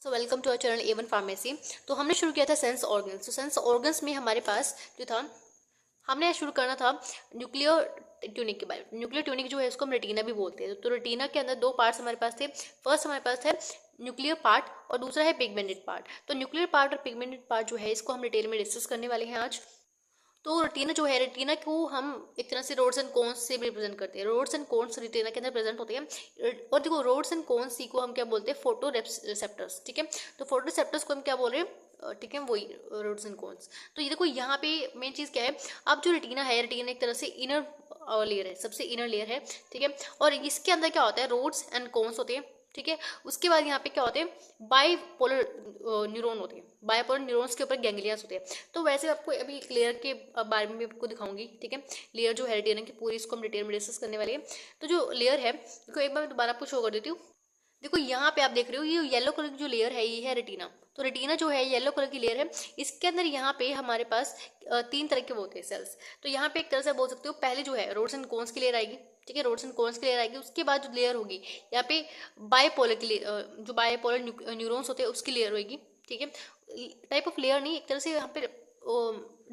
So welcome to our channel A1 pharmacy. तो हमने शुरू किया था सेंस ऑर्गन्स। तो सेंस ऑर्गन्स में हमारे पास जो था, हमने शुरू करना था न्यूक्लियर ट्यूनिक के बारे में। न्यूक्लियर ट्यूनिक जो है इसको हम रेटिना भी बोलते हैं। तो रेटिना के अंदर दो पार्ट्स हमारे पास थे। फर्स्ट हमारे पास है न्यूक्लियर पार्ट और दूसरा है पिगमेंटेड पार्ट। तो न्यूक्लियर पार्ट और पिगमेंटेड पार्ट जो है इसको हम डिटेल में डिस्कस करने वाले हैं आज। तो रेटिना जो है, रेटिना को हम एक तरह से रोड्स एंड कोन्स से भी रिप्रेजेंट करते हैं। रोड्स एंड कोन्स रेटिना के अंदर प्रेजेंट होते हैं। और देखो, रोड्स एंड कोन्स को हम क्या बोलते हैं? Photo receptors. ठीक है, तो फोटो रिसेप्टर्स को हम क्या बोल रहे हैं? ठीक है, वही रोड्स एंड कोन्स। तो ये देखो, यहाँ पे मेन चीज़ क्या है? अब जो रेटिना है, रेटिना एक तरह से इनर लेयर है, सबसे इनर लेयर है। ठीक है, और इसके अंदर क्या होता है? रोड्स एंड कोन्स होते हैं। ठीक है, उसके बाद यहाँ पे क्या होते हैं? बाइपोलर न्यूरॉन होते हैं। बाइपोलर न्यूरॉन्स के ऊपर गैंग्लियास होते हैं। तो वैसे आपको अभी लेयर के बारे में भी आपको दिखाऊंगी। ठीक है, लेयर जो है रेटिना की पूरी, इसको हम डिटेल में डिस्कस करने वाले हैं। तो जो लेयर है, देखो एक बार मैं दोबारा आपको शो कर देती हूँ। देखो यहाँ पे आप देख रहे हो, ये येलो कलर की जो लेयर है ये है रेटिना। तो रेटिना जो है येलो कलर की लेयर है। इसके अंदर यहाँ पे हमारे पास तीन तरह के वो होते हैं सेल्स। तो यहाँ पे एक तरह से बोल सकते हो, पहले जो है रोड्स एंड कोन्स की लेयर आएगी। ठीक है, रोड्स एंड कोन्स की लेयर आएगी। उसके बाद जो लेयर होगी यहाँ पे बाइपोलर की जो बाइपोलर न्यूरॉन्स होते हैं उसकी लेयर होगी। ठीक है, टाइप ऑफ लेयर नहीं, एक तरह से यहाँ पे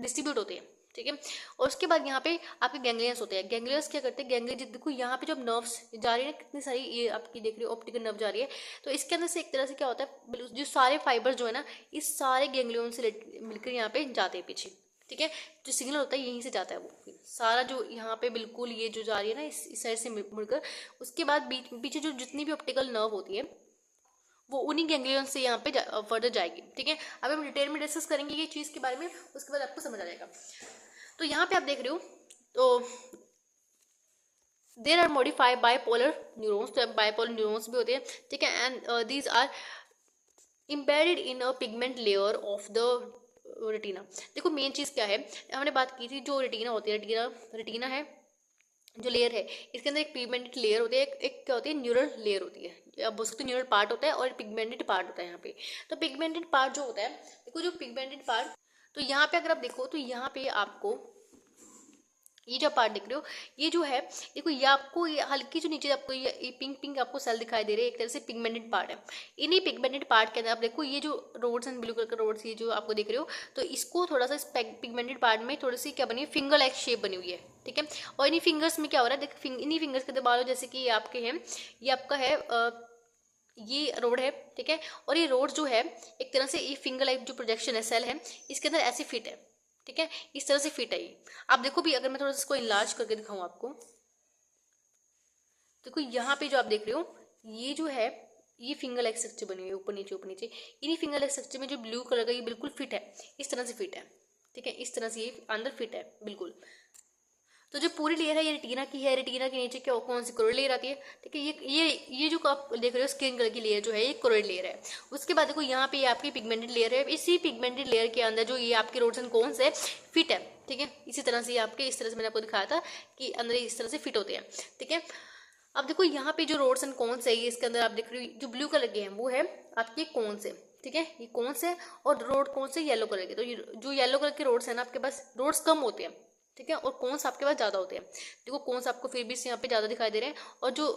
डिस्ट्रीब्यूट होते हैं। ठीक है, और उसके बाद यहाँ पे आपके गैंग्लियंस होते हैं। गैंग्लियंस क्या करते हैं? गैंग्लियन देखो यहाँ पे जब नर्व्स जा रही है, कितनी सारी ये आपकी देख रही हो ऑप्टिकल नर्व जा रही है। तो इसके अंदर से एक तरह से क्या होता है, जो सारे फाइबर जो है ना, इस सारे गैंग्लियन से मिलकर यहाँ पे जाते हैं पीछे। ठीक है, जो सिग्नल होता है यहीं से जाता है वो सारा, जो यहाँ पे बिल्कुल ये जो जा रही है ना इस साइड से मुड़कर, उसके बाद पीछे जो जितनी भी ऑप्टिकल नर्व होती है वो उन्हीं गैंग्लियन से यहाँ पे फर्दर जाएगी। ठीक है, अब हम डिटेल में डिस्कस करेंगे ये चीज़ के बारे में, उसके बाद आपको समझ आ जाएगा। तो यहाँ पे आप देख रहे हो, तो there are modified bipolar neurons. तो बाइपोलर न्यूरॉन्स भी होते हैं। ठीक है, and these are embedded in a pigment layer of the retina. देखो मेन चीज़ क्या है, हमने बात की थी जो रेटिना होती है, रेटिना है जो लेयर है, इसके अंदर एक पिगमेंटेड लेयर होती है, एक क्या होती है? न्यूरल लेयर होती है। आप बोल सकते हो न्यूरल पार्ट होता है और पिगमेंटेड पार्ट होता है यहाँ पे। तो पिगमेंटेड पार्ट जो होता है, देखो जो पिगमेंटेड पार्ट, तो यहाँ पे अगर आप देखो तो यहाँ पे आपको ये जो पार्ट दिख रहे हो, ये जो है देखो, ये आपको ये हल्की जो नीचे आपको ये पिंक पिंक आपको सेल दिखाई दे रहे हैं, एक तरह से पिगमेंटेड पार्ट है। इन्हीं पिगमेंटेड पार्ट के अंदर आप देखो, ये जो रोड्स एंड ब्लू कलर का रोड्स ये जो आपको दिख रहे हो, तो इसको थोड़ा सा इस पिगमेंटेड पार्ट में थोड़ी सी क्या बनी है? फिंगर लाइक शेप बनी हुई है। ठीक है, और इन्हीं फिंगर्स में क्या हो रहा है? देखो इन्हीं फिंगर्स के दबा लो, जैसे कि ये आपके हैं, ये आपका है ये रोड है। ठीक है, और ये रोड जो है एक तरह से ये फिंगर लाइक जो प्रोजेक्शन है, सेल है, इसके अंदर ऐसे फिट है। ठीक है, इस तरह से फिट है ये। आप देखो भी, अगर मैं थोड़ा सा इसको इनलार्ज करके दिखाऊं आपको, देखो यहाँ पे जो आप देख रहे हो, ये जो है ये फिंगर लाइक स्ट्रक्चर बनी हुई है, ऊपर नीचे ऊपर नीचे। इन्हीं फिंगर लाइक स्ट्रक्चर में जो ब्लू कलर का ये बिल्कुल फिट है, इस तरह से फिट है। ठीक है, इस तरह से ये अंदर फिट है बिल्कुल। तो जो पूरी लेयर है ये रेटिना की है। रेटिना के नीचे क्या कौन सी कोरोइड लेयर आती है? ठीक है, ये जो आप देख रहे हो स्किन कलर की लेयर जो है ये कोरोइड लेयर है। उसके बाद देखो यहाँ पे आपकी पिगमेंटेड लेयर है। इसी पिगमेंटेड लेयर के अंदर जो ये आपके रोड्स एंड कोन्स है फिट है। ठीक है, इसी तरह से आपके इस तरह से मैंने आपको दिखाया था कि अंदर इस तरह से फिट होते हैं। ठीक है, अब देखो यहाँ पे जो रोड्स एंड कोन्स है, ये इसके अंदर आप देख रहे हो जो ब्लू कलर के हैं वो है आपके कोन्स है। ठीक है, ये कोन्स है, और रोड कोन्स है येलो कलर के। तो जो येलो कलर के रोड्स है ना, आपके पास रोड्स कम होते हैं। ठीक है, और कोन्स आपके पास ज़्यादा होते हैं। देखो कोन्स आपको फिर भी यहाँ पे ज़्यादा दिखाई दे रहे हैं, और जो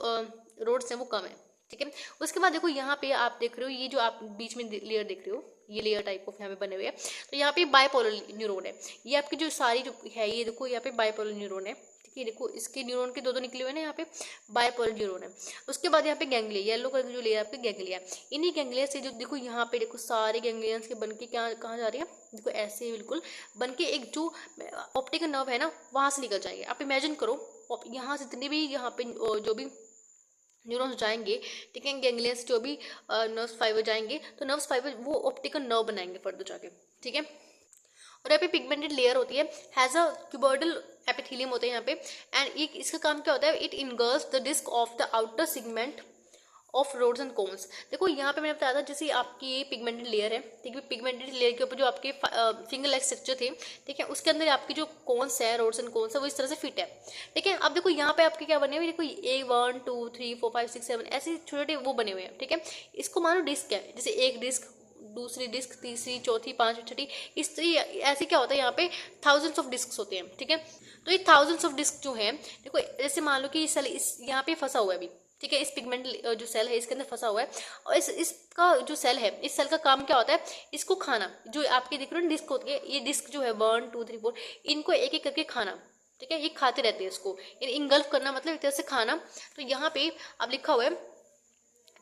रोड्स हैं वो कम है। ठीक है, उसके बाद देखो यहाँ पे आप देख रहे हो, ये जो आप बीच में लेयर देख रहे हो, ये लेयर टाइप ऑफ यहाँ पे बने हुए हैं। तो यहाँ पे बाइपोलर न्यूरॉन है। ये आपकी जो सारी जो है, ये देखो यहाँ पे बाइपोलर न्यूरॉन है। ठीक है, देखो इसके न्यूरॉन के दो निकले हुए ना, यहाँ पे बाइपोलर न्यूरॉन है। उसके बाद यहाँ पे गैंग्लिया, येलो कलर की जो लेयर आपके गैंग्लिया, इन्हीं गैंग्लिया से जो देखो यहाँ पे देखो सारे गैंग्लियंस के बन के क्या कहाँ जा रही है? देखो ऐसे बिल्कुल बन के एक जो ऑप्टिकल नर्व है ना, वहाँ से निकल जाएंगे। आप इमेजिन करो, यहाँ से जितने भी यहाँ पे जो भी न्यूरॉन्स जाएंगे, ठीक है, गैंग्लियन से जो भी नर्व्स फाइबर जाएंगे, तो नर्व्स फाइबर वो ऑप्टिकल नर्व बनाएंगे फर्दर जाके। ठीक है, और यहाँ पे पिगमेंटेड लेयर होती है, हैज़ अ क्यूबॉइडल एपिथेलियम होता है यहाँ पे। एंड ये इसका काम क्या होता है? It engulfs the disc of the outer segment of rods and cones. देखो यहाँ पे मैंने बताया था, जैसे आपकी ये पिगमेंटेड लेयर है। ठीक है, पिगमेंटेड लेयर के ऊपर जो आपके फिंगर लाइक स्ट्रक्चर थे, ठीक है, उसके अंदर आपकी जो कोन्स है, रोड्स एंड कोन्स है, वो इस तरह से फिट है। ठीक है, अब देखो यहाँ पे आपके क्या बने हुए, देखो ये 1 2 3 4 5 6 7 ऐसे छोटे छोटे वो बने हुए हैं। ठीक है, इसको मानो डिस्क है, जैसे एक डिस्क, दूसरी डिस्क, तीसरी, चौथी, पांचवी, छठी, इस ऐसे क्या होता है, यहाँ पे थाउजेंड्स ऑफ डिस्क होते हैं। ठीक है, तो ये थाउजेंड्स ऑफ डिस्क जो है, देखो जैसे मान लो कि सेल इस यहाँ पे फंसा हुआ है अभी। ठीक है। इस पिगमेंट जो सेल है इसके अंदर फंसा हुआ है, और इसका जो सेल है, इस सेल का काम क्या होता है, इसको खाना, जो आपके देख रहे हो डिस्क होती है, ये डिस्क जो है 1 2 3 4, इनको एक एक करके खाना, ठीक है। ये खाते रहते हैं इसको, इंगल्फ करना मतलब एक तरह से खाना। तो यहाँ पे अब लिखा हुआ है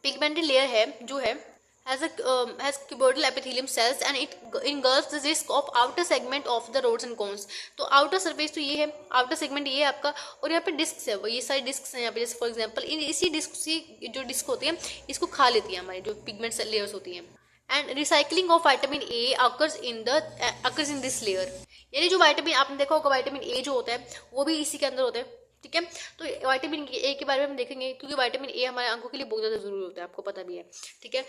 पिगमेंटेड लेयर है जो है has cuboidal epithelium cells and it engulfs the disc of outer segment of the rods and cones। तो आउटर सरफेस तो ये है, आउटर सेगमेंट ये है आपका, और यहाँ पे डिस्क है, वो ये सारी डिस्क हैं यहाँ पे, जैसे फॉर एग्जांपल इसी डिस्क से जो डिस्क होती है इसको खा लेती है हमारी जो पिगमेंट लेयर्स होती हैं। And recycling of vitamin A occurs in this layer, यानी जो विटामिन आपने देखा होगा विटामिन ए जो होता है वो भी इसी के अंदर होता है, ठीक है। तो विटामिन ए के बारे में हम देखेंगे, क्योंकि विटामिन ए हमारे आंखों के लिए बहुत ज़्यादा जरूरी होता है, आपको पता भी है, ठीक है।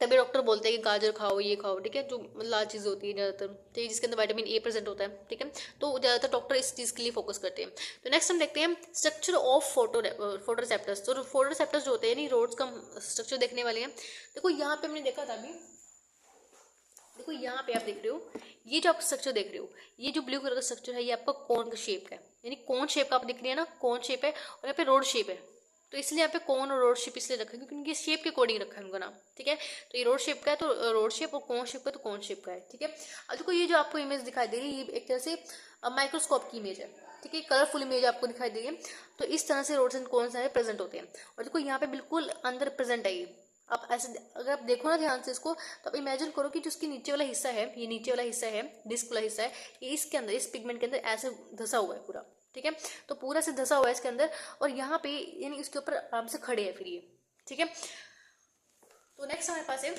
तभी डॉक्टर बोलते हैं कि गाजर खाओ, ये खाओ, ठीक है, जो लाल चीज़ होती है ज़्यादातर, ठीक है, जिसके अंदर विटामिन ए प्रेजेंट होता है, ठीक है। तो ज़्यादातर डॉक्टर इस चीज़ के लिए फोकस करते हैं। तो नेक्स्ट हम देखते हैं स्ट्रक्चर ऑफ फोटोरिसेप्टर्स। तो फोटोरिसेप्टर्स जो होते हैं यानी रोड्स का स्ट्रक्चर देखने वाले हैं। देखो यहाँ पे हमने देखा था अभी, देखो यहाँ पे आप देख रहे हो, ये जो आप स्ट्रक्चर देख रहे हो, ये जो ब्लू कलर का स्ट्रक्चर है ये आपका कोन का शेप का है, यानी कोन शेप का आप दिख रही है ना, कोन शेप है, और यहाँ पे रोड शेप है। तो इसलिए यहाँ पे कोन और रोड शेप इसलिए रखा है क्योंकि उनके शेप के अकॉर्डिंग रखा है उनका नाम, ठीक है। तो ये रोड शेप का है तो रोड शेप, और कोन शेप का तो कोन शेप का है, ठीक है। अब देखो ये जो आपको इमेज दिखाई दे रही है ये एक तरह से माइक्रोस्कोप की इमेज है, ठीक है, कलरफुल इमेज आपको दिखाई दे रही है। तो इस तरह से रोड्स एंड कोन्स प्रेजेंट होते हैं, और देखो यहाँ पे बिल्कुल अंदर प्रेजेंट है ये। आप ऐसे अगर आप देखो ना ध्यान से इसको, तो आप इमेजिन करो कि जो उसके नीचे वाला हिस्सा है, ये नीचे वाला हिस्सा है, डिस्क वाला हिस्सा है, ये इसके अंदर इस पिगमेंट के अंदर ऐसे धंसा हुआ है पूरा, ठीक है। तो पूरा से धंसा हुआ है इसके अंदर, और यहाँ पे यानी इसके ऊपर आराम से खड़े हैं फिर ये, ठीक है। तो नेक्स्ट हमारे पास है,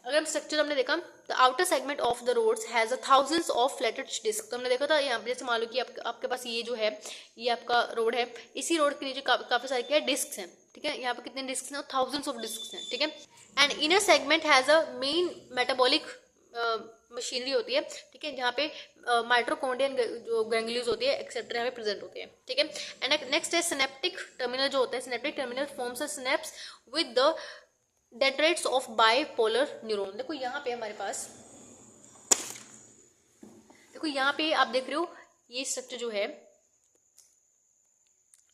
अगर हम स्ट्रक्चर हमने देखा, the outer segment of the rods has a thousands of flatted disc. तो हमने देखा था यहाँ पे, जैसे मान लो कि आपके पास ये जो है ये आपका रोड है, इसी रोड के नीचे काफी सारे क्या डिस्क हैं, ठीक है। यहाँ पे कितने डिस्क हैं, थाउजेंड्स ऑफ डिस्क हैं, ठीक है। And inner segment has a main metabolic machinery होती है, ठीक है, जहाँ पे माइट्रोकॉन्ड्रियन जो गैंग्लियोज होती है एक्सेट्रा यहाँ पे प्रेजेंट होते हैं, ठीक है। एंड नेक्स्ट है सिनेप्टिक टर्मिनल जो होता है, synaptic terminal forms a synapse with the dendrites of bipolar neuron. देखो यहाँ पे हमारे पास, देखो यहाँ पे आप देख रहे हो ये स्ट्रक्चर जो है,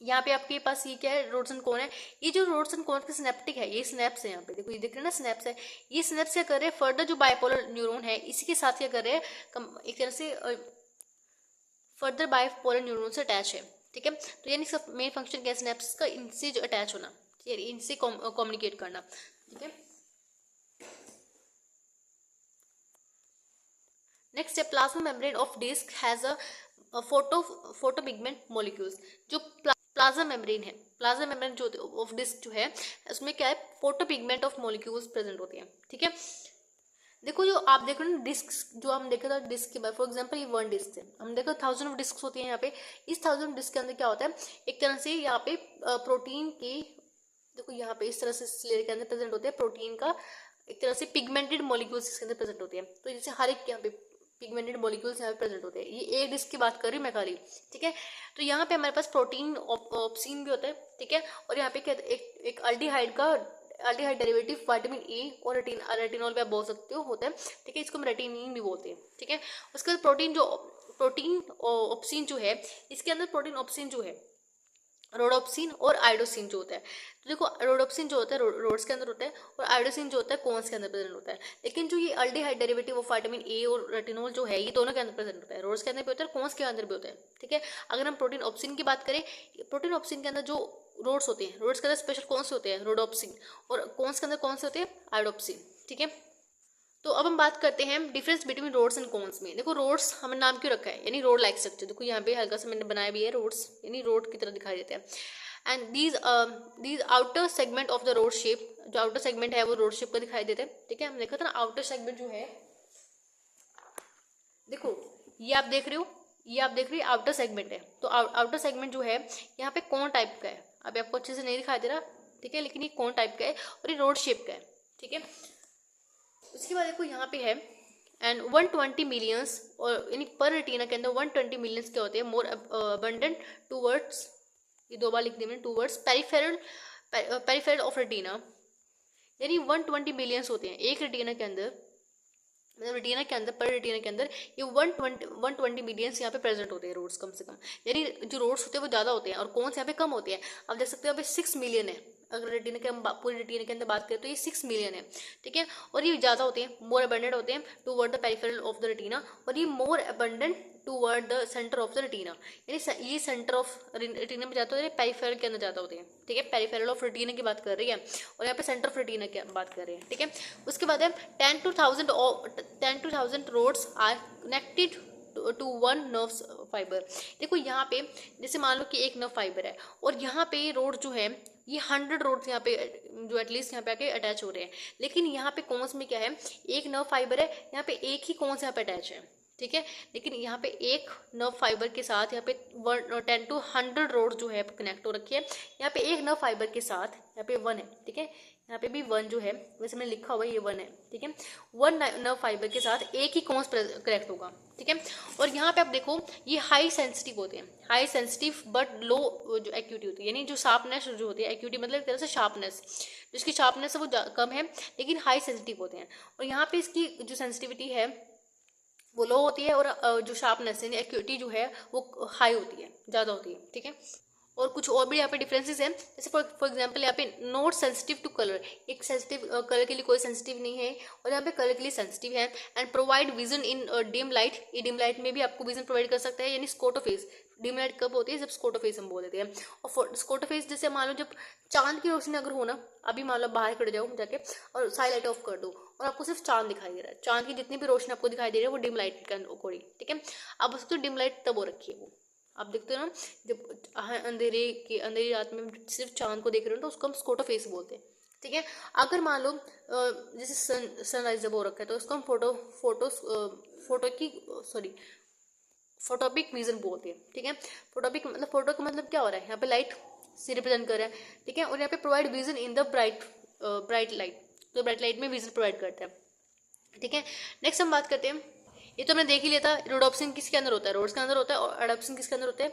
यहाँ पे आपके पास ये क्या है, रोड्स एंड कोन है। ये जो रोड्स एंड कोन के सिनेप्टिक है, ये स्नैप्स है, यहाँ पे देखो ये देख रहे हैं ना स्नैप्स है। ये स्नैप्स क्या कर रहे हैं, फर्दर जो बाइपोलर न्यूरॉन है इसी के साथ क्या कर रहे हैं, एक तरह से फर्दर बाइपोलर न्यूरॉन से अटैच है, ठीक है। तो यानी इसका मेन फंक्शन क्या है, स्नैप्स का इनसे जो अटैच होना, इनसे कम्युनिकेट करना, ठीक है। नेक्स्ट है plasma membrane of disc has a photopigment molecules. जो प्लाज्मा मेम्ब्रेन है, प्लाज्मा मेम्ब्रेन जो ऑफ डिस्क जो है उसमें क्या है, फोटोपिगमेंट ऑफ मॉलिक्यूल्स प्रेजेंट होते हैं, ठीक है। देखो जो आप देख रहे हो ना डिस्क, जो हम देखा था डिस्क के बाद, फॉर एग्जांपल ये 1 डिस्क है, हम देखा 1000 ऑफ डिस्क होती है यहाँ पे। इस 1000 डिस्क के अंदर क्या होता है, एक तरह से यहाँ पे प्रोटीन की, देखो यहाँ पे इस तरह से लेयर के अंदर प्रेजेंट होते हैं प्रोटीन का एक तरह से पिगमेंटेड मॉलिक्यूल्स इसके अंदर प्रेजेंट होते हैं। तो जैसे हर एक यहाँ पे पिगमेंटेड मॉलिक्यूल्स यहाँ पे प्रेजेंट होते हैं, ये एक डिस्क की बात कर रही हूँ मैं खाली, ठीक है। तो यहाँ पे हमारे पास प्रोटीन ऑप्सिन भी होता है, ठीक है। और यहाँ पे क्या एक अल्डिहाइड का अल्डिहाइड डेरिवेटिव विटामिन ए और रेटिनॉल पे आप बोल सकते हो होता है, ठीक है। इसको हम रेटिनिन भी बोलते हैं, ठीक है। उसके बाद प्रोटीन ऑप्सिन जो है, इसके अंदर प्रोटीन ऑप्सिन जो है रोडोप्सिन और आइडोसिन जो होता है। तो देखो रोडोप्सिन जो होता है रोड्स के अंदर होता है, और आइडोसिन जो होता है कोन्स के अंदर प्रेजेंट होता है। लेकिन जो ये aldehyde derivative of vitamin A और रेटिनॉल जो है ये दोनों के अंदर प्रेजेंट होता है, रोड्स के अंदर भी होता है, कोन्स के अंदर भी होता है, ठीक है। अगर हम प्रोटीन ऑप्सिन की बात करें, प्रोटीन ऑप्सिन के अंदर जो रोड्स होते हैं, रोड्स के अंदर स्पेशल कौन से होते हैं, रोडोप्सिन, और कोन्स के अंदर कौन से होते हैं, आइडोप्सिन, ठीक है। तो अब हम बात करते हैं difference between rods and cones में। देखो रोड्स हमें नाम क्यों रखा है, यानी रोड लाइक स्ट्रक्चर, देखो यहाँ पे हल्का सा मैंने बनाया भी है रोड्स, यानी रोड की तरह दिखाई देते हैं। And these outer segment of the rod shape, जो आउटर सेगमेंट है वो रोड शेप का दिखाई देते हैं, ठीक है। हमने देखा था ना आउटर सेगमेंट जो है, देखो ये आप देख रहे हो, ये आप देख रहे हो आउटर सेगमेंट है। तो आउटर सेगमेंट जो है यहाँ पे कोन टाइप का है, अभी आपको अच्छे से नहीं दिखाई दे रहा, ठीक है, लेकिन ये कोन टाइप का है और ये रोड शेप का है, ठीक है। उसके बाद देखो यहाँ पे है एंड 120 मिलियंस, और यानी पर रेटिना के अंदर 120 मिलियंस क्या होते हैं, मोर अबंडेंट टूवर्ड्स, ये 2 बार लिख दिए मैंने, टूवर्ड्स पेरिफेरल ऑफ रेटिना, यानी 120 मिलियंस होते हैं एक रेटिना के अंदर, मतलब रेटिना के अंदर, पर रेटिना के अंदर ये 120 मिलियन यहाँ पे प्रेजेंट होते हैं रोड्स कम से कम, यानी जो रोड्स होते हैं वो ज़्यादा होते हैं और कौन से यहाँ पे कम होते हैं। आप देख सकते हो यहाँ पे 6 मिलियन है, अगर रेटिना के हम पूरी रेटिना के अंदर बात करें तो ये 6 मिलियन है, ठीक है। और ये ज़्यादा होते हैं, मोर अबंडेंट होते हैं toward the peripheral of the retina, और ये मोर abundant toward the centre of the retina, यानी ये सेंटर ऑफ रेटिना में जाते होते हैं, पेरिफेरल के अंदर जाता होते हैं, ठीक है। पेरिफेरल ऑफ रेटिना की बात कर रही है और यहाँ पे सेंटर ऑफ रेटिना की बात कर रहे हैं, ठीक है। उसके बाद है 10 to 1000 rods are connected to one nerve fibre. देखो यहाँ पे जैसे मान लो कि एक नर्व फाइबर है और यहाँ पे रोड जो है ये 100 रोड्स यहाँ पे जो एटलीस्ट यहाँ पे आके अटैच हो रहे हैं, लेकिन यहाँ पे कौन में क्या है, एक नर्व फाइबर है, यहाँ पे एक ही कौन से यहाँ पे अटैच है, ठीक है। लेकिन यहाँ पे एक नर्व फाइबर के साथ यहाँ पे 10 to 100 रोड जो है कनेक्ट हो रखी है, यहाँ पे एक नर्व फाइबर के साथ यहाँ पे 1 है, ठीक है। यहाँ पे भी 1 जो है, वैसे मैंने लिखा हुआ है ये 1 है, ठीक है। 1 नर्व फाइबर के साथ एक ही कौन कनेक्ट होगा, ठीक है। और यहाँ पे आप देखो ये हाई सेंसिटिव होते हैं, हाई सेंसिटिव बट लो जो एक्यूटी होती है, यानी जो शार्पनेस जो होती है, एक्यूटी मतलब एक तरह से शार्पनेस, जिसकी शार्पनेस है वो कम है लेकिन हाई सेंसिटिव होते हैं। और यहाँ पे इसकी जो सेंसिटिविटी है वो लो होती है और जो शार्पनेस यानी एक्यूटी जो है वो हाई होती है, ज़्यादा होती है, ठीक है। और कुछ और भी यहाँ पे डिफरेंसेस हैं, जैसे फॉर एग्जांपल यहाँ पे नॉट सेंसिटिव टू कलर, एक सेंसिटिव कलर के लिए कोई सेंसिटिव नहीं है और यहाँ पे कलर के लिए सेंसिटिव है। And provide vision in dim light, ये डिम लाइट में भी आपको विजन प्रोवाइड कर सकता है, यानी स्कोटोफेज। डिम लाइट कब होती है, जब स्कोटोफेज हम बोल देते हैं। और स्कोटोफेज जैसे मान लो जब चांद की रोशनी अगर हो ना, अभी मान लो बाहर खड़े जाओ जाके और सारी लाइट ऑफ कर दो और आपको सिर्फ चांद दिखाई दे रहा है, चांद की जितनी भी रोशनी आपको दिखाई दे रही है वो डिम लाइट के अकॉर्डिंग, ठीक है। अब उसको डिम लाइट तब हो रखी है वो, आप देखते हो ना जब अंधेरी रात में सिर्फ चांद को देख रहे हो तो उसको हम स्कोटोफेज बोलते हैं, ठीक है। अगर मान लो जैसे सनराइज जब हो रखा है तो उसको हम फोटोपिक विजन बोलते हैं, ठीक है। फोटोपिक मतलब फोटो का मतलब क्या हो रहा है, यहाँ पे लाइट से रिप्रेजेंट कर रहा है, ठीक है। और यहाँ पे provide vision in the bright light, तो ब्राइट लाइट में विजन प्रोवाइड करता है, ठीक है। नेक्स्ट हम बात करते हैं, ये तो हमने देख ही लिया था, रोडोप्सिन किसके अंदर होता है, रोड्स के अंदर होता है, और एडोप्सिन किसके अंदर होता है,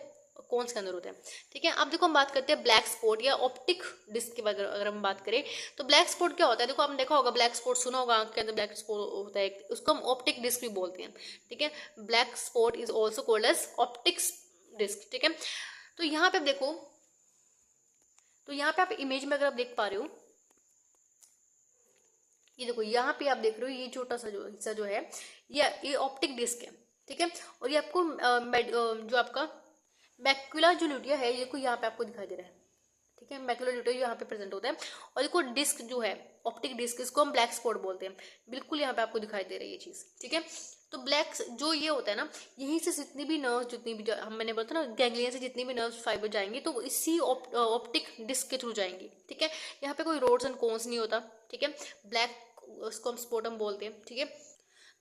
कौन्स के अंदर होता है, ठीक है। अब देखो हम बात करते हैं ब्लैक स्पॉट या ऑप्टिक डिस्क की बात, अगर हम बात करें तो ब्लैक स्पॉट क्या होता है, देखो आपने देखा होगा ब्लैक स्पॉट, सुना होगा आंख के अंदर ब्लैक स्पॉट होता है, उसको हम ऑप्टिक डिस्क भी बोलते हैं, ठीक है। Black spot is also called as optic disc, ठीक है। तो यहाँ पे आप देखो, तो यहाँ पे आप इमेज में अगर आप देख पा रहे हो, ये देखो यहाँ पे आप देख रहे हो ये छोटा सा जो हिस्सा जो है ये ऑप्टिक डिस्क है, ठीक है। और ये आपको जो आपका मैक्युला जो ल्यूटिया है ये को यहाँ पे आपको दिखाई दे रहा है, ठीक है। मैक्युला ल्यूटिया यहाँ पे प्रेजेंट होता है और देखो डिस्क जो है ऑप्टिक डिस्क, इसको हम ब्लैक स्पॉट बोलते हैं, बिल्कुल यहाँ पे आपको दिखाई दे रही है ये चीज़, ठीक है। तो ब्लैक जो ये होता है ना, यहीं से जितनी भी नर्व, जितनी भी मैंने बोला था ना गैंग्लियन से जितनी भी नर्व फाइबर जाएंगी तो इसी ऑप्टिक डिस्क के थ्रू जाएंगी, ठीक है। यहाँ पे कोई रोड्स एंड कोन्स नहीं होता, ठीक है। ब्लैक उसको हम स्पोटम बोलते हैं, ठीक है।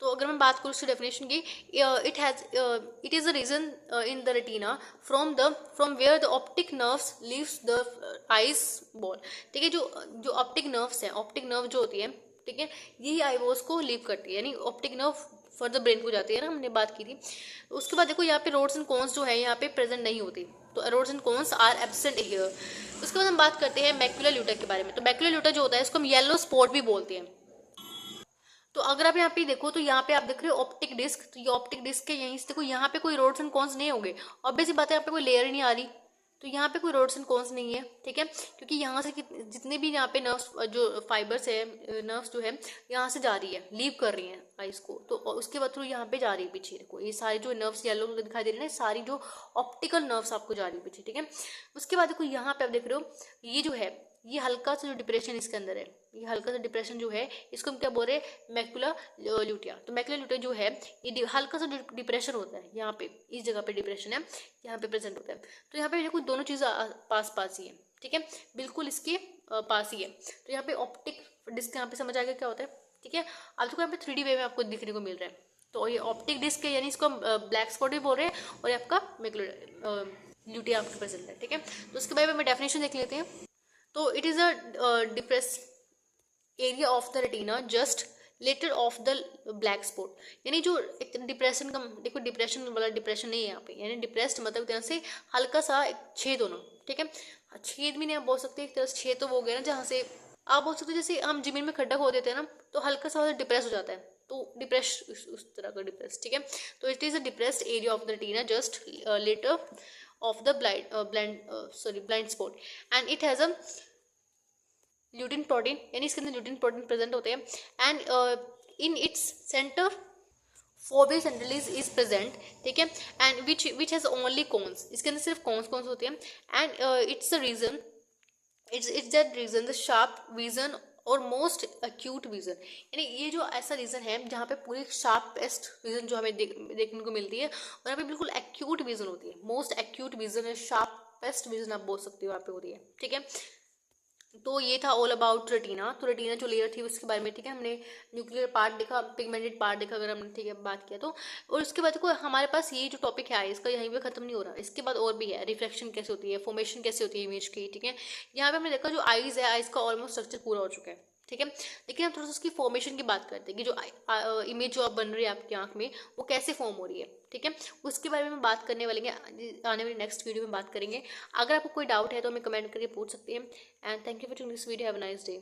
तो अगर मैं बात करूँ उसकी डेफिनेशन की, it is a region in the retina from where the optic nerves leaves the eyes ball, ठीक है। जो ऑप्टिक नर्व्स हैं, ऑप्टिक नर्व जो होती है, ठीक है, यही आईबॉल्स को लीव करती है, यानी ऑप्टिक नर्व फर्दर ब्रेन को जाती है ना, हमने बात की थी। उसके बाद देखो यहाँ पे रोड्स एंड कोन्स जो है यहाँ पे प्रेजेंट नहीं होती, तो rods and cones are absent here. उसके बाद हम बात करते हैं मैक्युला ल्यूटा के बारे में। तो मैक्युला ल्यूटा जो होता है इसको हम येलो स्पॉट भी बोलते हैं। तो अगर आप यहाँ पे देखो तो यहाँ पे आप देख रहे हो ऑप्टिक डिस्क, तो ये ऑप्टिक डिस्क है, यहीं से देखो यहाँ पे कोई रोड्स एंड कॉन्स नहीं होंगे, ऑब्वियस बात है यहाँ पे कोई लेयर नहीं आ रही, तो यहाँ पे कोई रोड्स एंड कॉन्स नहीं है, ठीक है। क्योंकि यहाँ से जितने भी यहाँ पे नर्व्स जो फाइबर्स है, नर्व्स जो है यहाँ से जा रही है, लीव कर रही है आइस को, तो उसके बाद थ्रू यहाँ पे जा रही है पीछे, देखो ये सारी जो नर्व्स येलो दिखाई दे रही है ना, सारी जो ऑप्टिकल नर्व्स आपको जा रही है पीछे, ठीक है। उसके बाद देखो यहाँ पे आप देख रहे हो ये जो है ये हल्का सा जो डिप्रेशन इसके अंदर है, ये हल्का सा डिप्रेशन जो है इसको हम क्या बोल रहे हैं, मैक्युला ल्यूटिया। तो मैक्युला ल्यूटिया जो है ये हल्का सा डिप्रेशन होता है, यहाँ पे इस जगह पे डिप्रेशन है, यहाँ पे प्रेजेंट होता है। तो यहाँ पे देखो दोनों चीज़ पास पास ही है, ठीक है, बिल्कुल इसके पास ही है। तो यहाँ पे ऑप्टिक डिस्क यहाँ पे समझ आ गया क्या होता है, ठीक है। अब देखो यहाँ पे 3D वे में आपको दिखने को मिल रहा है, तो ये ऑप्टिक डिस्क है, यानी इसको हम ब्लैक स्पॉट भी बोल रहे हैं, और आपका मैक्युला ल्यूटिया आपके प्रेजेंट है, ठीक है। तो उसके बारे में डेफिनेशन देख लेते हैं। तो it is a depress area of the retina just later of the black spot, यानी जो एक डिप्रेशन का, देखो डिप्रेशन वाला डिप्रेशन नहीं है यहाँ पे, यानी डिप्रेस्ड मतलब एक तरह से हल्का सा एक छेद होना, ठीक है। छेद भी नहीं आप बोल सकते, एक तरह से छेद तो वो गया ना जहाँ से आप बोल सकते हो जैसे हम जमीन में खड्डा खो देते हैं ना, तो हल्का सा डिप्रेस हो जाता है, तो डिप्रेस उस तरह का डिप्रेस, ठीक है। तो it is a depressed area of the retina just later of the blind spot and it has a lutein protein, यानी इसके अंदर ल्यूटिन प्रोटीन प्रेजेंट होते हैं and in its center foveal centralis is present, ठीक है, and which has only cones, इसके अंदर सिर्फ कॉन्स होते हैं and it's the reason, it's that reason the sharp vision और मोस्ट एक्यूट विजन, यानी ये जो ऐसा रीजन है जहाँ पे पूरी शार्पेस्ट विजन जो हमें देखने को मिलती है और यहाँ पे बिल्कुल एक्यूट विजन होती है, मोस्ट एक्यूट विजन है, शार्पेस्ट विजन आप बोल सकते हो यहाँ पे होती है, ठीक है। तो ये था ऑल अबाउट रेटिना। तो रेटिना जो लेयर थी उसके बारे में, ठीक है, हमने न्यूक्लियर पार्ट देखा, पिगमेंटेड पार्ट देखा, अगर हमने, ठीक है, बात किया तो। और उसके बाद को हमारे पास ये जो टॉपिक है इसका यहीं पे खत्म नहीं हो रहा, इसके बाद और भी है, रिफ्लेक्शन कैसे होती है, फॉर्मेशन कैसे होती है इमेज की, ठीक है। यहाँ पे हमने देखा जो आईज है, आईज का ऑलमोस्ट स्ट्रक्चर पूरा हो चुका है, ठीक है। लेकिन हम थोड़ा सा उसकी फॉर्मेशन की बात करते हैं कि जो इमेज जो अब बन रही है आपकी आंख में वो कैसे फॉर्म हो रही है, ठीक है। उसके बारे में बात करने वाले आने वाली नेक्स्ट वीडियो में बात करेंगे। अगर आपको कोई डाउट है तो हमें कमेंट करके पूछ सकते हैं and thank you for watching this video, have a nice day.